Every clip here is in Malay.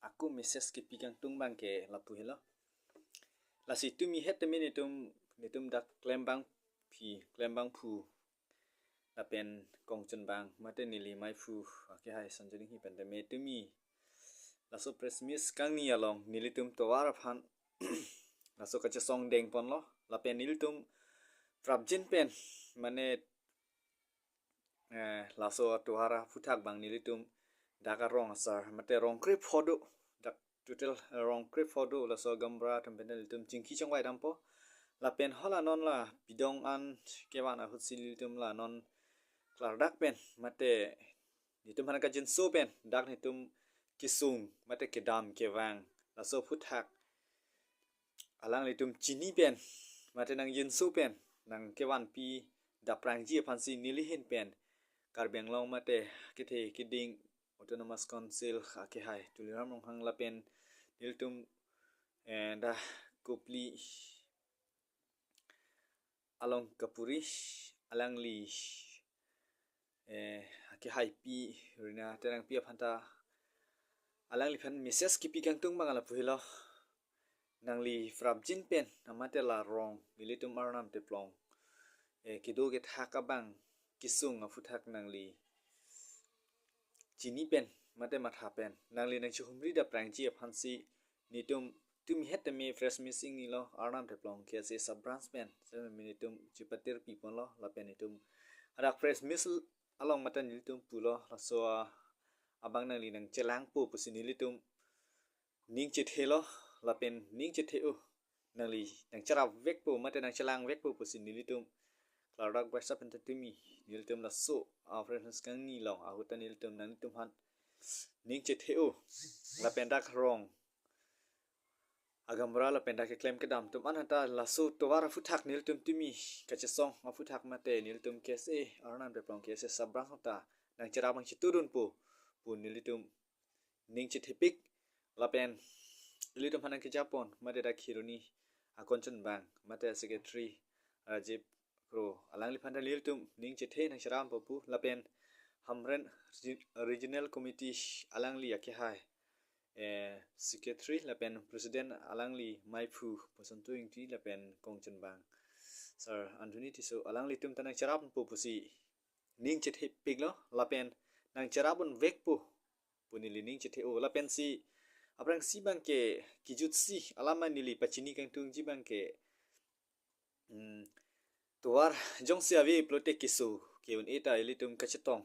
aku message ke pigang tung bang ke lapu helo la si tu mi het te mi nitum dak klembang pu la pen kong chen bang mate nili mai fu ke hai sanjini hi pen te me tu mi la so press miss kang ni along nili tum to war phan la so kachesong deng pon lo la pen nili tum frabjin pen mane la so tuara futhak bang nili tum daka rong asar mate rong krip phodo dak total rong krip phodo la so gambra tum penel tum chingki changwai dampo la pen hola non la bidong an kewana hutsil tum la non klar dak pen mate nitum han ka jin so pen dak nitum kisung mate kedam kewang la so futhak alang litum chini pen mate nang jin so pen nang kewan pi da prangji phansi nili hin pen karbeng long mate kithe kiding autonomous council ke hai tuliram rong hang la pen niltum da kopli along kapuri alang li ke hai pi rina terang pi phanta alang li phan message ki pi kang tung mangala puhilo nang li from jin pen amate la rong militum Arnam Teplong kido ke thaka bang kisung afuthak nang li chini pen mate matha pen nang li nang chumri da prangji phansi nitum tum het me fresh missing ni lo Arnam Teplong ke se sub branch pen 7 minutum chipatir people lo la pen nitum adak fresh miss along matan nitum pulo la so abang nang li nang chelang pu pusin nitum ning che thelo la pen ning che theu nang li nang chara vek pu mate nang chelang vek pu pusin nitum klarak whatsapp pen timi nitum la so friends kang ni long a hutan nitum nang nitum han ning che theu la pen dak rong agamra la pen dak claim kedam tum anata la so to wara futhak nitum timi kachesong ma futhak mate nitum kese Arnam Teplong kese sabrang ta nang chara bang chiturun pu nilitum ning che thepik la pen nilitum hanan ke japon mate da khiruni akon chen bang mate secretary Rajib Pro alang li phanda nilitum ning che the nang chara pu la pen hamren regional committee alang li ke hai secretary la pen president alang li mai phu poson tu ing ti la pen kong chen bang sir Anthony ti so alang li tum tanang chara pu si ning che thepik lo la pen nang chara bun vek pu punili ning che theu la pen si abrang si bang ke kijutsi alama nili pachini kang tung ji bang ke tuar jong sia vi plote kisu ke un eta elitum kachetong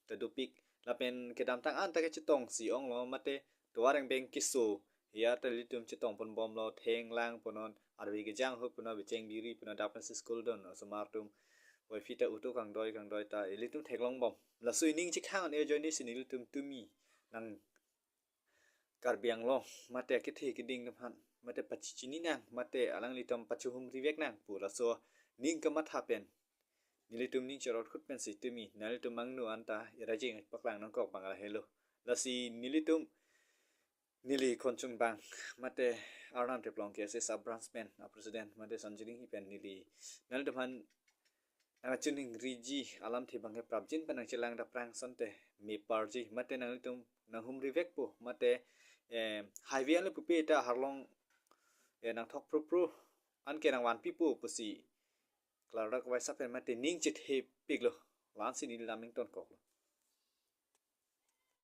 tadupik la pen ke dam tang an ta kachetong si ong lo mate tuar ang beng kisu ya ta elitum chetong pon bom lo theng lang ponon arwi ge jang hu ponon bi cheng biri ponon da pan school don somartum wai fita utu kang doi ta elitum theklong bom la suining chi khang an e join ni sinilitum tumi nang karbiang lo mate ke the ke ding han mate pachichini nang mate alang litom pachuhum rivek nang pula so ning ka matha pen nilitum ning charot khut pen si tumi nalitum mangnu anta irajing paklang nang kok bangala hello la si nilitum nili khonchung bang mate Arnam Teplong ke se sub branch pen president mate sanjini hi pen nili nalitum han nang chuning riji alam thi banghe prabjin pen nang chelang da prang sante mi parji mate nalitum nang hum rivek pu mate highway le pupe ta harlong nang thok pro an ke nang wan pipu pusi klarak wai sapen mate ning che the piglo lan si ni laming ton kok